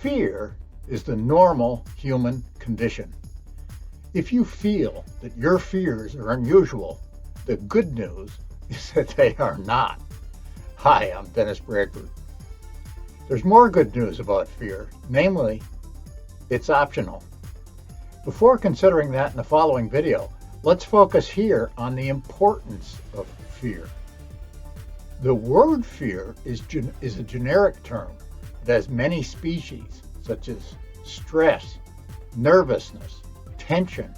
Fear is the normal human condition. If you feel that your fears are unusual, the good news is that they are not. Hi, I'm Dennis Bradford. There's more good news about fear, namely, it's optional. Before considering that in the following video, let's focus here on the importance of fear. The word fear is a generic term that has many species, such as stress, nervousness, tension,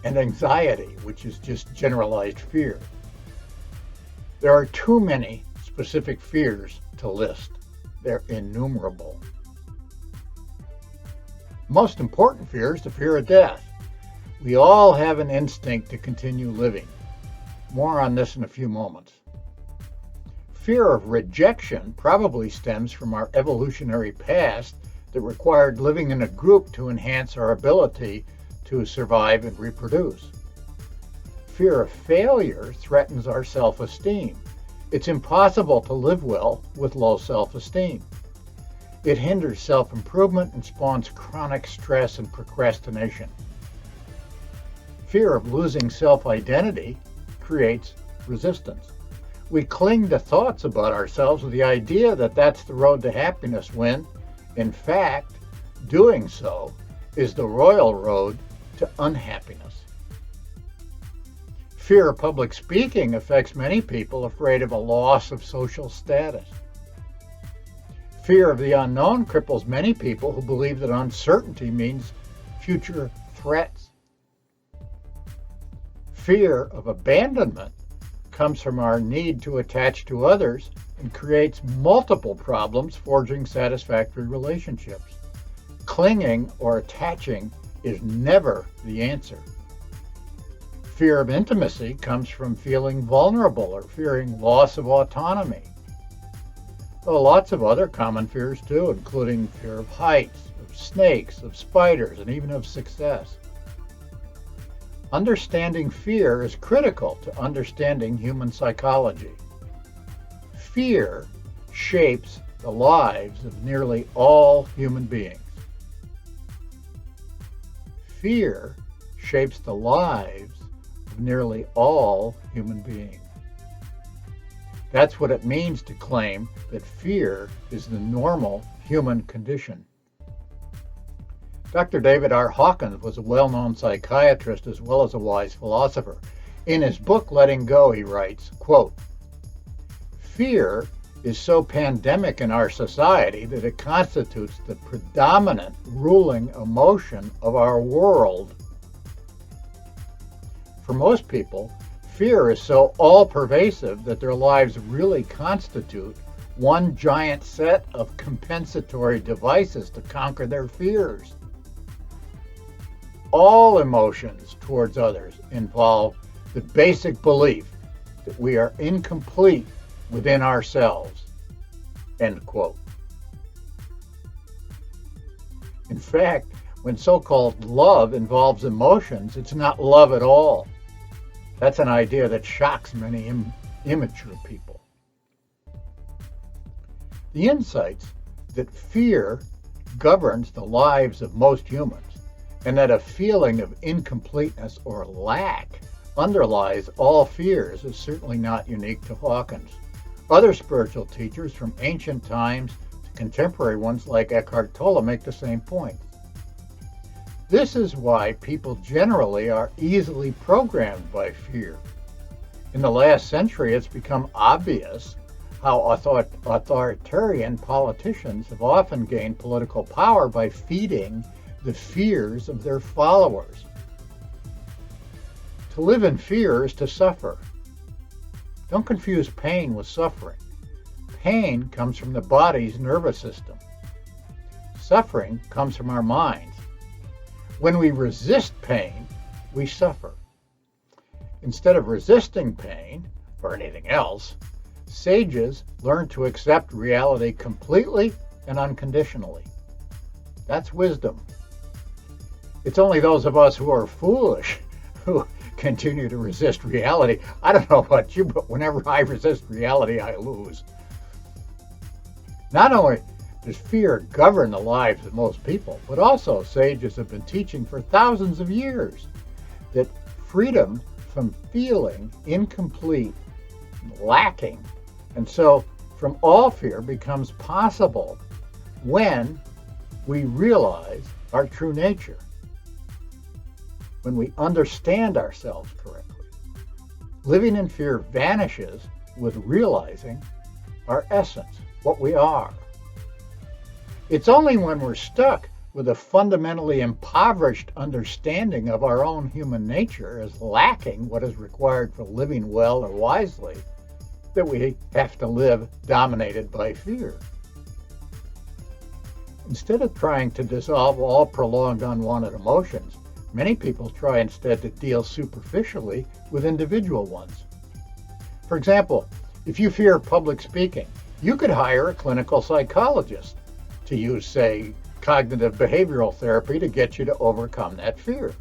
and anxiety, which is just generalized fear. There are too many specific fears to list. They're innumerable. Most important fear is the fear of death. We all have an instinct to continue living. More on this in a few moments. Fear of rejection probably stems from our evolutionary past that required living in a group to enhance our ability to survive and reproduce. Fear of failure threatens our self-esteem. It's impossible to live well with low self-esteem. It hinders self-improvement and spawns chronic stress and procrastination. Fear of losing self-identity creates resistance. We cling to thoughts about ourselves with the idea that that's the road to happiness when, in fact, doing so is the royal road to unhappiness. Fear of public speaking affects many people afraid of a loss of social status. Fear of the unknown cripples many people who believe that uncertainty means future threats. Fear of abandonment comes from our need to attach to others and creates multiple problems forging satisfactory relationships. Clinging or attaching is never the answer. Fear of intimacy comes from feeling vulnerable or fearing loss of autonomy. There are lots of other common fears too, including fear of heights, of snakes, of spiders, and even of success. Understanding fear is critical to understanding human psychology. Fear shapes the lives of nearly all human beings. Fear shapes the lives of nearly all human beings. That's what it means to claim that fear is the normal human condition. Dr. David R. Hawkins was a well-known psychiatrist as well as a wise philosopher. In his book, Letting Go, he writes, quote, "Fear is so pandemic in our society that it constitutes the predominant ruling emotion of our world. For most people, fear is so all-pervasive that their lives really constitute one giant set of compensatory devices to conquer their fears. All emotions towards others involve the basic belief that we are incomplete within ourselves." End quote. In fact, when so-called love involves emotions, it's not love at all. That's an idea that shocks many immature people. The insights that fear governs the lives of most humans and that a feeling of incompleteness or lack underlies all fears is certainly not unique to Hawkins. Other spiritual teachers from ancient times to contemporary ones like Eckhart Tolle make the same point. This is why people generally are easily programmed by fear. In the last century, it's become obvious how authoritarian politicians have often gained political power by feeding the fears of their followers. To live in fear is to suffer. Don't confuse pain with suffering. Pain comes from the body's nervous system. Suffering comes from our minds. When we resist pain, we suffer. Instead of resisting pain, or anything else, sages learn to accept reality completely and unconditionally. That's wisdom. It's only those of us who are foolish who continue to resist reality. I don't know about you, but whenever I resist reality, I lose. Not only Does fear govern the lives of most people? But also, sages have been teaching for thousands of years that freedom from feeling incomplete, lacking, and so from all fear becomes possible when we realize our true nature, when we understand ourselves correctly. Living in fear vanishes with realizing our essence, what we are. It's only when we're stuck with a fundamentally impoverished understanding of our own human nature as lacking what is required for living well or wisely that we have to live dominated by fear. Instead of trying to dissolve all prolonged unwanted emotions, many people try instead to deal superficially with individual ones. For example, if you fear public speaking, you could hire a clinical psychologist to use, say, cognitive behavioral therapy to get you to overcome that fear.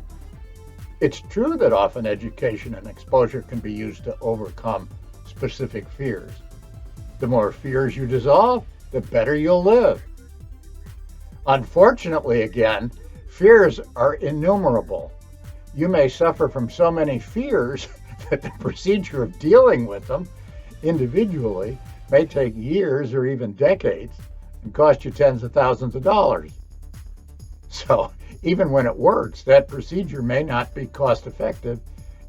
It's true that often education and exposure can be used to overcome specific fears. The more fears you dissolve, the better you'll live. Unfortunately, again, fears are innumerable. You may suffer from so many fears that the procedure of dealing with them individually may take years or even decades and cost you tens of thousands of dollars. So even when it works, that procedure may not be cost effective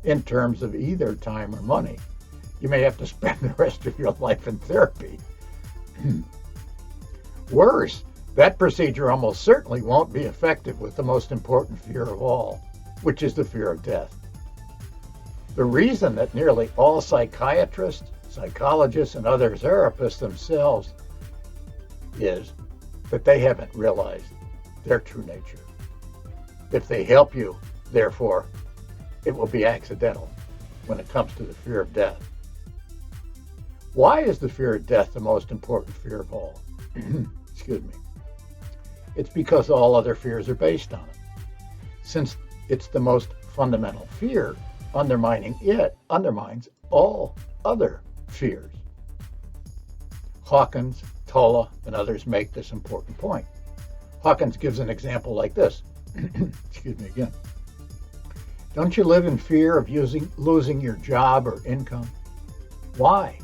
in terms of either time or money. You may have to spend the rest of your life in therapy. Worse, that procedure almost certainly won't be effective with the most important fear of all, which is the fear of death. The reason that nearly all psychiatrists, psychologists, and other therapists themselves is that they haven't realized their true nature. If they help you, therefore, it will be accidental when it comes to the fear of death. Why is the fear of death the most important fear of all? Excuse me. It's because all other fears are based on it. Since it's the most fundamental fear, undermining it undermines all other fears. Hawkins, Tola, and others make this important point. Hawkins gives an example like this. Excuse me again. Don't you live in fear of losing your job or income? Why?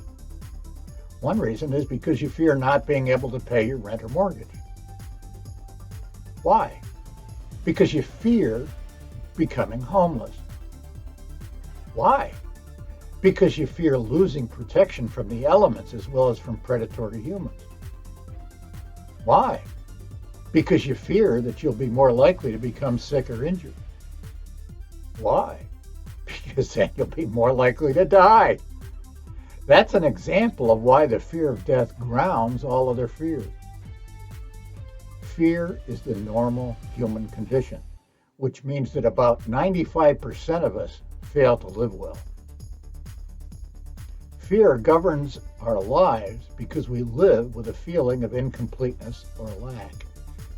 One reason is because you fear not being able to pay your rent or mortgage. Why? Because you fear becoming homeless. Why? Because you fear losing protection from the elements as well as from predatory humans. Why? Because you fear that you'll be more likely to become sick or injured. Why? Because then you'll be more likely to die. That's an example of why the fear of death grounds all other fears. Fear is the normal human condition, which means that about 95% of us fail to live well. Fear governs our lives because we live with a feeling of incompleteness or lack.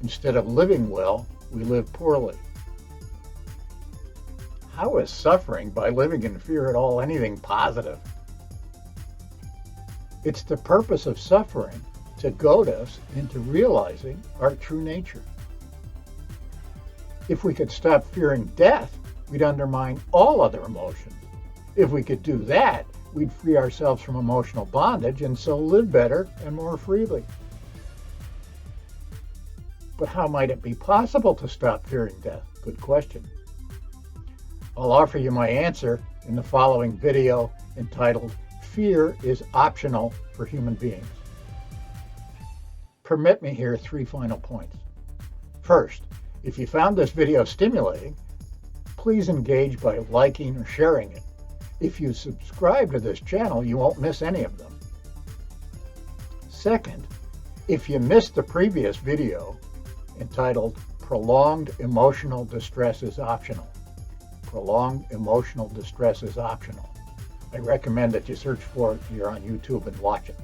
Instead of living well, we live poorly. How is suffering by living in fear at all anything positive? It's the purpose of suffering to goad us into realizing our true nature. If we could stop fearing death, we'd undermine all other emotions. If we could do that, we'd free ourselves from emotional bondage and so live better and more freely. But how might it be possible to stop fearing death? Good question. I'll offer you my answer in the following video entitled, Fear is Optional for Human Beings. Permit me here 3 final points. First, if you found this video stimulating, please engage by liking or sharing it. If you subscribe to this channel, you won't miss any of them. Second, if you missed the previous video entitled Prolonged Emotional Distress is Optional. Prolonged Emotional Distress is Optional. I recommend that you search for it here on YouTube and watch it.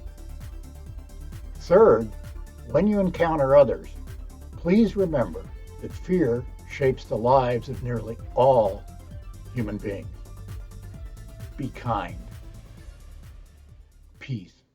Third, when you encounter others, please remember that fear shapes the lives of nearly all human beings. Be kind. Peace.